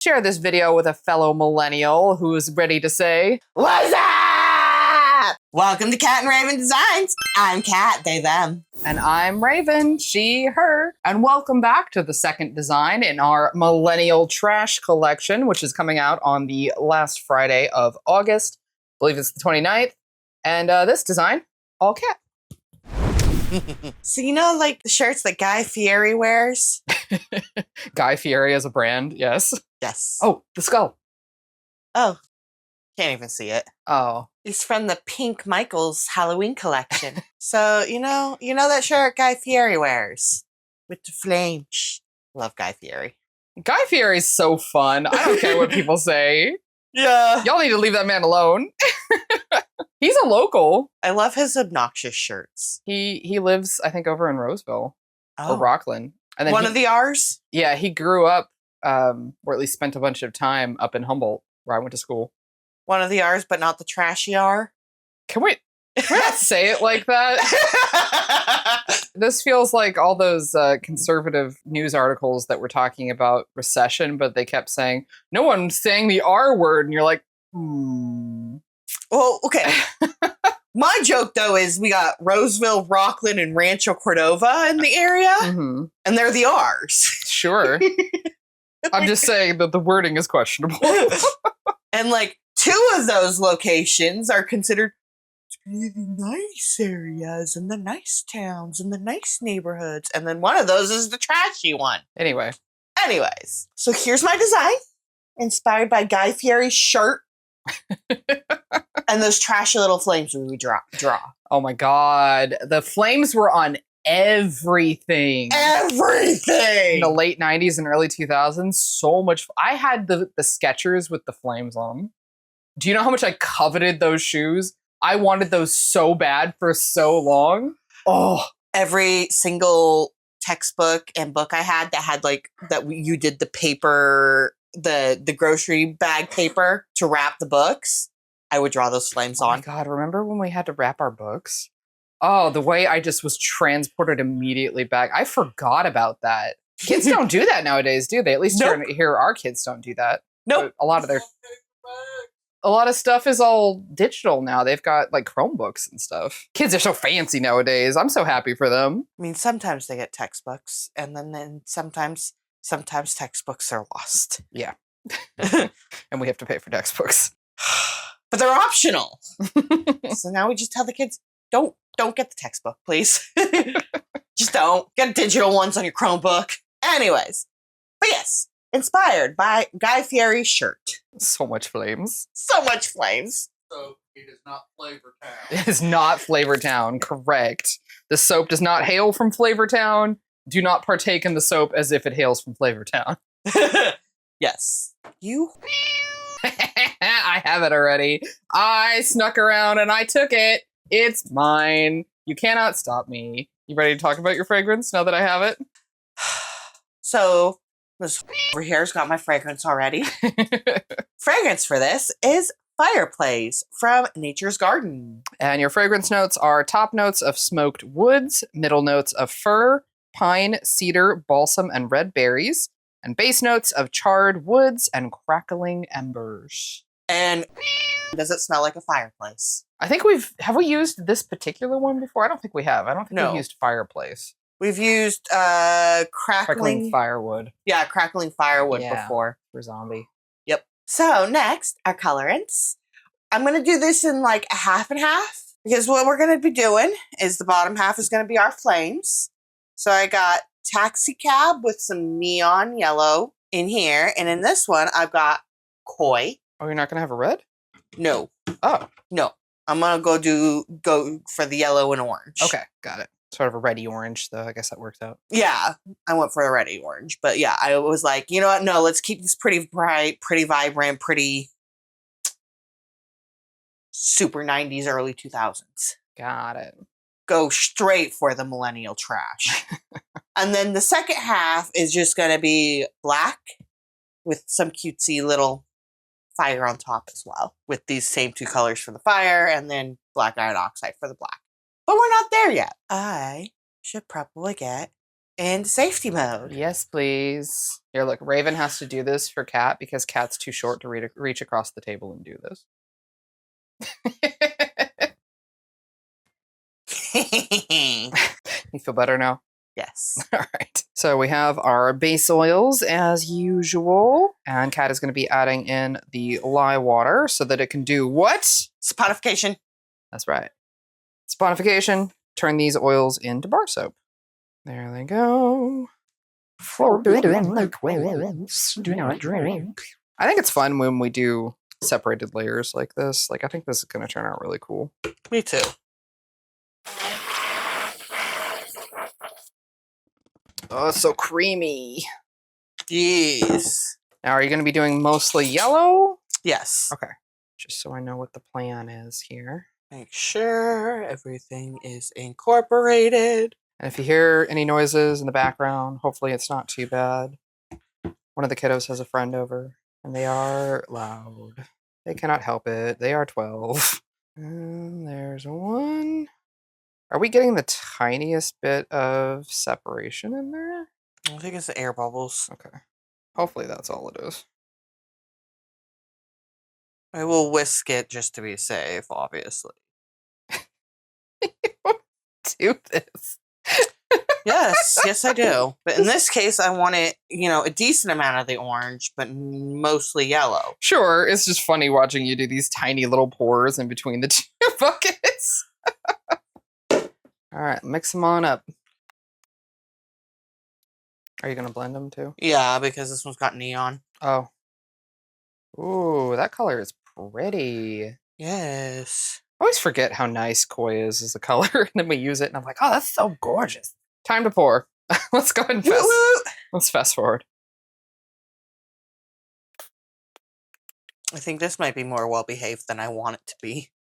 Share this video with a fellow millennial who is ready to say, What's up? Welcome to Cat and Raven Designs. I'm Cat, they, them. and I'm Raven, she, her. And welcome back to the second design in our Millennial Trash Collection, which is coming out on the last Friday of August. I believe it's the 29th. And this design, all cat. So you know like the shirts that Guy Fieri wears? Guy Fieri as a brand, yes. Yes. Oh, the skull. Oh, can't even see it. Oh. It's from the Pink Michaels Halloween collection. So, you know that shirt Guy Fieri wears with the flames. Love Guy Fieri. Guy Fieri's so fun. I don't care what people say. Yeah. Y'all need to leave that man alone. He's a local. I love his obnoxious shirts. He lives, I think, over in Roseville or Rockland. And then One of the R's? Yeah, he grew up, or at least spent a bunch of time up in Humboldt, where I went to school. One of the R's, but not the trashy R? Can we not say it like that? This feels like all those conservative news articles that were talking about recession, but they kept saying, no one's saying the R word. And you're like, Well, okay. My joke, though, is we got Roseville, Rockland, and Rancho Cordova in the area, and they're the R's. Sure. I'm just saying that the wording is questionable. And, like, 2 of those locations are considered to be the nice areas and the nice towns and the nice neighborhoods. And then one of those is the trashy one. Anyways, so here's my design, inspired by Guy Fieri's shirt. And those trashy little flames we draw. Oh my god. The flames were on everything. Everything! In the late 90s and early 2000s. So much. I had the Skechers with the flames on them. Do you know how much I coveted those shoes? I wanted those so bad for so long. Oh. Every single textbook and book I had that had like, you did the paper, the grocery bag paper to wrap the books. I would draw those flames on. Oh my god, remember when we had to wrap our books? Oh, the way I just was transported immediately back. I forgot about that. Kids don't do that nowadays, do they? At least here our kids don't do that. Nope. A lot of stuff is all digital now. They've got like Chromebooks and stuff. Kids are so fancy nowadays. I'm so happy for them. I mean, sometimes they get textbooks, and then sometimes textbooks are lost. Yeah. And we have to pay for textbooks. But they're optional. So now we just tell the kids, don't get the textbook, please. Just don't. Get digital ones on your Chromebook. Anyways. But yes, inspired by Guy Fieri's shirt. So much flames. So much flames. So it is not Flavor Town. It is not Flavor Town, correct. The soap does not hail from Flavor Town. Do not partake in the soap as if it hails from Flavor Town. Yes. You... I have it already. I snuck around and I took it. It's mine. You cannot stop me. You ready to talk about your fragrance now that I have it? So, this over here's got my fragrance already. Fragrance for this is Fireplace from Nature's Garden. And your fragrance notes are top notes of smoked woods, middle notes of fir, pine, cedar, balsam, and red berries, and base notes of charred woods and crackling embers. And does it smell like a fireplace? I think have we used this particular one before? I don't think we have. I don't think we've used fireplace. We've used crackling firewood. Yeah, crackling firewood before. For zombie. Yep. So next, our colorants. I'm going to do this in like a half and half, because what we're going to be doing is the bottom half is going to be our flames. So I got Taxi Cab with some neon yellow in here. And in this one, I've got Koi. Oh, you're not going to have a red? No. Oh. No. I'm going to go for the yellow and orange. Okay, got it. Sort of a reddy orange, though. I guess that works out. Yeah, I went for the reddy orange. But yeah, I was like, you know what? No, let's keep this pretty bright, pretty vibrant, pretty super 90s, early 2000s. Got it. Go straight for the millennial trash. And then the second half is just going to be black with some cutesy little fire on top as well, with these same 2 colors for the fire and then black iron oxide for the black. But we're not there yet. I should probably get in safety mode. Yes, please. Here, look, Raven has to do this for Cat because Cat's too short to reach across the table and do this. You feel better now? Yes. All right. So we have our base oils as usual. And Cat is going to be adding in the lye water so that it can do what? Saponification. That's right. Saponification. Turn these oils into bar soap. There they go. Forbidden liquids. Do not drink. I think it's fun when we do separated layers like this. Like, I think this is going to turn out really cool. Me too. Oh, it's so creamy. Yes. Now, are you going to be doing mostly yellow? Yes. Okay. Just so I know what the plan is here. Make sure everything is incorporated. And if you hear any noises in the background, hopefully it's not too bad. One of the kiddos has a friend over, and they are loud. They cannot help it. They are 12. And there's one. Are we getting the tiniest bit of separation in there? I think it's the air bubbles. Okay. Hopefully that's all it is. I will whisk it just to be safe, obviously. Do this. Yes, I do. But in this case, I want it, a decent amount of the orange, but mostly yellow. Sure, it's just funny watching you do these tiny little pores in between the two buckets. All right, mix them on up. Are you going to blend them too? Yeah, because this one's got neon. Oh. Ooh, that color is pretty. Yes. I always forget how nice koi is as a color, and then we use it, and I'm like, oh, that's so gorgeous. Time to pour. Let's go ahead and let's fast forward. I think this might be more well-behaved than I want it to be.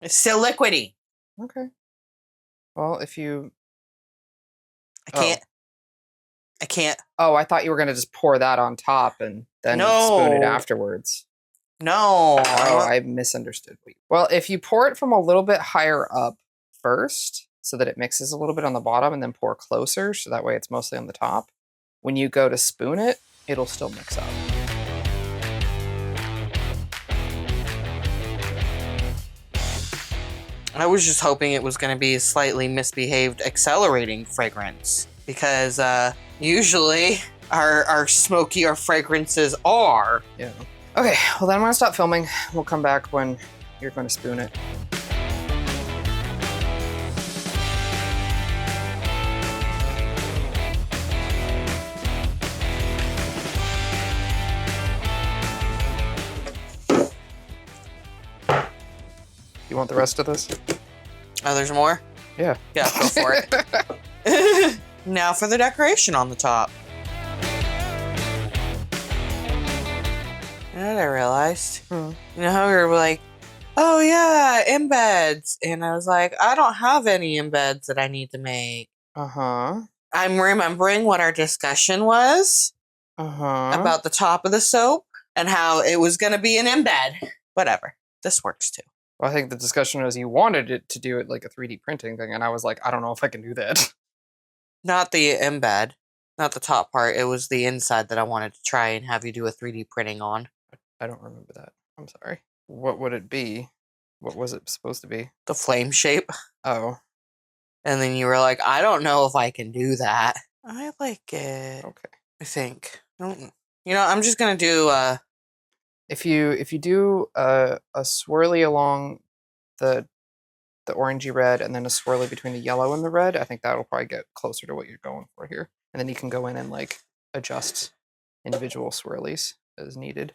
It's still liquidy. Okay. Well, if you... I can't. Oh, I thought you were going to just pour that on top and then spoon it afterwards. No. Oh, I misunderstood. Well, if you pour it from a little bit higher up first, so that it mixes a little bit on the bottom, and then pour closer, so that way it's mostly on the top, when you go to spoon it, it'll still mix up. I was just hoping it was going to be a slightly misbehaved accelerating fragrance, because usually our smokier fragrances are. Yeah. Okay, well then I'm going to stop filming. We'll come back when you're going to spoon it. You want the rest of this? Oh, there's more? Yeah. Yeah, go for it. Now for the decoration on the top. You know what I realized? You know how we were like, oh yeah, embeds. And I was like, I don't have any embeds that I need to make. Uh-huh. I'm remembering what our discussion was about the top of the soap and how it was going to be an embed. Whatever. This works too. Well, I think the discussion was you wanted it to do it like a 3D printing thing, and I was like, I don't know if I can do that. Not the embed. Not the top part. It was the inside that I wanted to try and have you do a 3D printing on. I don't remember that. I'm sorry. What would it be? What was it supposed to be? The flame shape. Oh. And then you were like, I don't know if I can do that. I like it. Okay. I think. I'm just going to do... If you do a swirly along the orangey red and then a swirly between the yellow and the red, I think that'll probably get closer to what you're going for here. And then you can go in and like adjust individual swirlies as needed.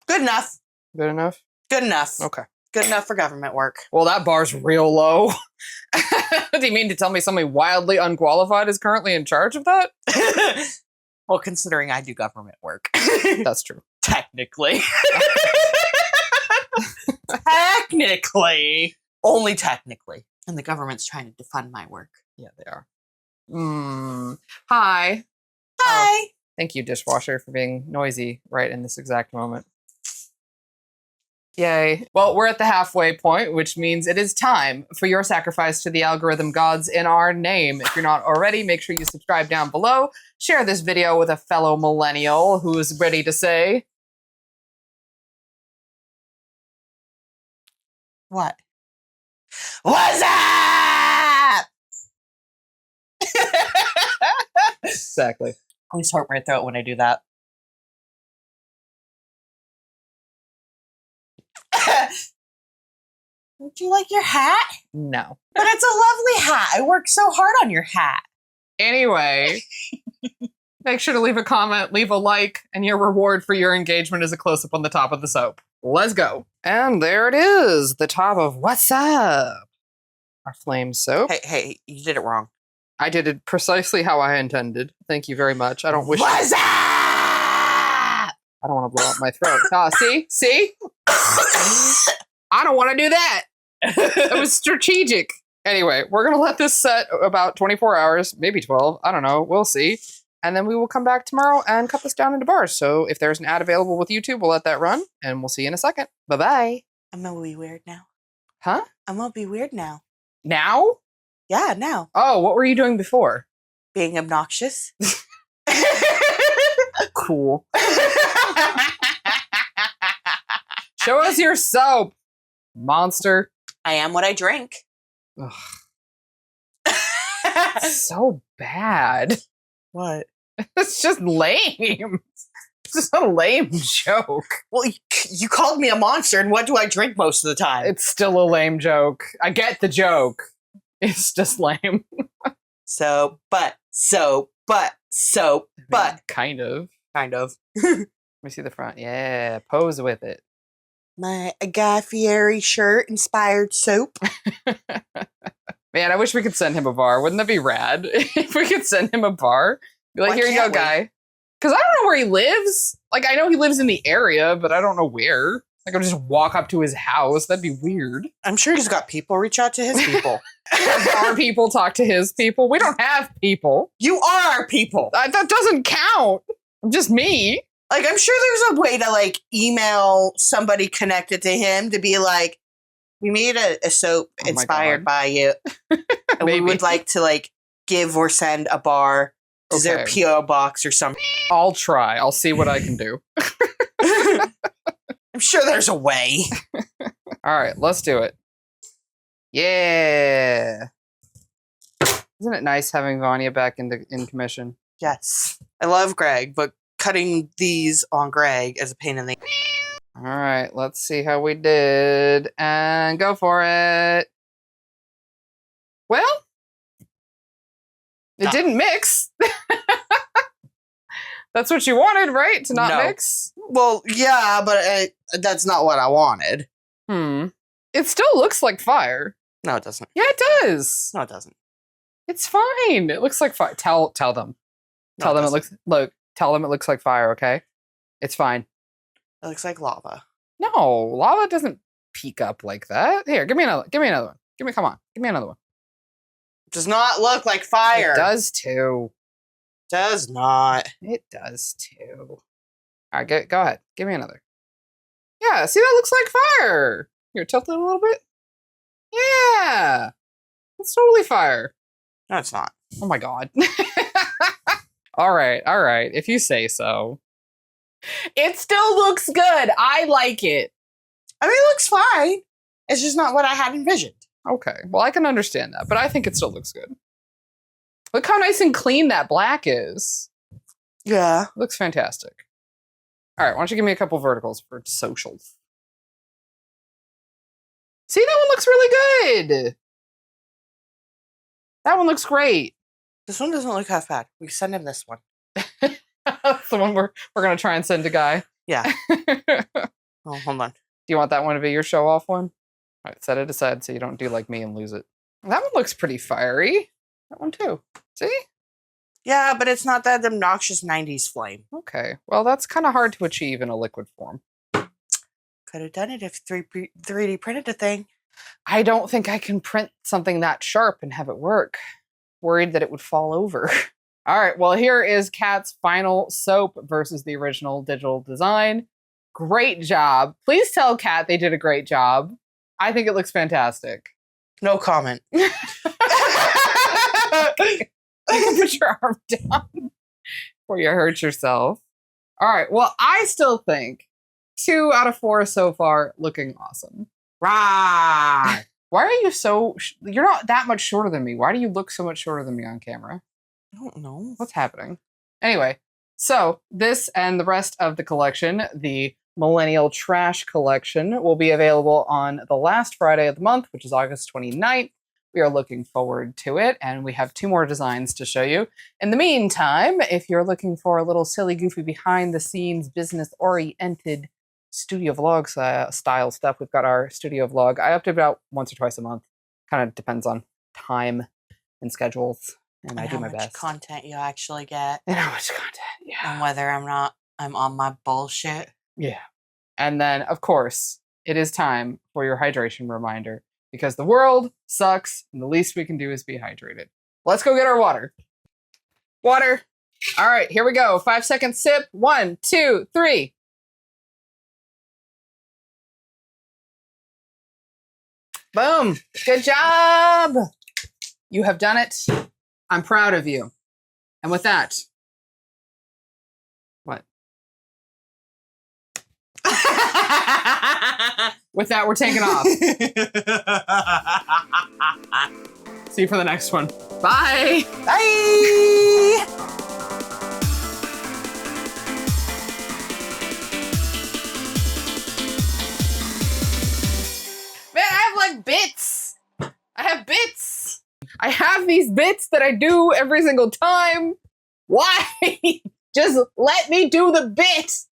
Good enough. Good enough? Good enough. Okay. Good enough for government work. Well, that bar's real low. Do you mean to tell me somebody wildly unqualified is currently in charge of that? Well, considering I do government work. That's true. Technically. Technically. Only technically. And the government's trying to defund my work. Yeah, they are. Hi. Hi. Thank you, dishwasher, for being noisy right in this exact moment. Yay. Well, we're at the halfway point, which means it is time for your sacrifice to the algorithm gods in our name. If you're not already, make sure you subscribe down below. Share this video with a fellow millennial who is ready to say... What? What's up? Exactly. Always hurt my throat when I do that. Would you like your hat? No. But it's a lovely hat. I worked so hard on your hat. Anyway, make sure to leave a comment, leave a like, and your reward for your engagement is a close-up on the top of the soap. Let's go. And there it is, the top of Wasssup, our flame soap. Hey, you did it wrong. I did it precisely how I intended. Thank you very much. I don't wish... Wasssup! I don't want to blow up my throat. See? I don't want to do that. It was strategic. Anyway, we're going to let this set about 24 hours, maybe 12. I don't know. We'll see. And then we will come back tomorrow and cut this down into bars. So if there's an ad available with YouTube, we'll let that run. And we'll see you in a second. Bye-bye. I'm going to be weird now. Huh? I'm going to be weird now. Now? Yeah, now. Oh, what were you doing before? Being obnoxious. Cool. Show us your soap, monster. I am what I drink. Ugh. So bad. What? It's just lame. It's just a lame joke. Well, you called me a monster, and what do I drink most of the time? It's still a lame joke. I get the joke. It's just lame. But. Kind of. Kind of. Let me see the front. Yeah, pose with it. My Guy Fieri shirt inspired soap. Man, I wish we could send him a bar. Wouldn't that be rad? If we could send him a bar. Be like, Why here you go, can't we? guy. Because I don't know where he lives. Like, I know he lives in the area, but I don't know where. Like, I'll just walk up to his house. That'd be weird. I'm sure he's got people. Reach out to his people. Our people talk to his people. We don't have people. You are our people. That doesn't count. I'm just me. Like, I'm sure there's a way to, like, email somebody connected to him to be like, we made a soap Oh my inspired God. by you. And we Maybe. would like to, like, give or send a bar to their Okay. P.O. box or something. I'll try. I'll see what I can do. I'm sure there's a way. All right, let's do it. Yeah. Isn't it nice having Vanya back in commission? Yes. I love Greg, but cutting these on Greg is a pain in the... All right, let's see how we did. And go for it. Well, it No. didn't mix. That's what you wanted, right? To not No. mix? Well, yeah, but that's not what I wanted. It still looks like fire. No, it doesn't. Yeah, it does. No, it doesn't. It's fine. It looks like fire. Tell them. No, Tell them it doesn't. tell them it looks like fire, okay? It's fine. It looks like lava. No, lava doesn't peak up like that. Here, give me another one. Come on. Give me another one. Does not look like fire. It does too. Does not. It does too. All right, go ahead. Give me another. Yeah, see, that looks like fire. Here, tilt it a little bit. Yeah. It's totally fire. No, it's not. Oh my God. All right. If you say so. It still looks good. I like it. I mean, it looks fine. It's just not what I had envisioned. Okay. Well, I can understand that, but I think it still looks good. Look how nice and clean that black is. Yeah. Looks fantastic. All right. Why don't you give me a couple verticals for socials? See, that one looks really good. That one looks great. This one doesn't look half bad. We can send him this one. That's the one we're going to try and send to Guy. Yeah. Do Oh, hold on. you want that one to be your show off one? All right, set it aside so you don't do like me and lose it. That one looks pretty fiery. That one too. See? Yeah, but it's not that obnoxious 90s flame. Okay. Well, that's kind of hard to achieve in a liquid form. Could have done it if 3D printed a thing. I don't think I can print something that sharp and have it work. Worried that it would fall over. All right, well, here is Kat's final soap versus the original digital design. Great job. Please tell Kat they did a great job. I think it looks fantastic. No comment. You can put your arm down before you hurt yourself. All right. Well, I still think 2 out of 4 so far looking awesome. Right. Why are you so... You're not that much shorter than me. Why do you look so much shorter than me on camera? I don't know. What's happening? Anyway, so this and the rest of the collection, the Millennial Trash Collection, will be available on the last Friday of the month, which is August 29th. We are looking forward to it, and we have 2 more designs to show you. In the meantime, if you're looking for a little silly, goofy, behind-the-scenes, business-oriented studio vlog style stuff, we've got our studio vlog. I update about once or twice a month. Kind of depends on time and schedules, and I do my best. How much content you actually get. And how much content, yeah. And whether I'm on my bullshit. Yeah. And then, of course, it is time for your hydration reminder because the world sucks and the least we can do is be hydrated. Let's go get our water. Water. All right, here we go. 5-second sip. 1, 2, 3. Boom. Good job. You have done it. I'm proud of you. And with that, what? With that, we're taking off. See you for the next one. Bye. Bye. Man, I have like bits. I have bits. I have these bits that I do every single time. Why? Just let me do the bit.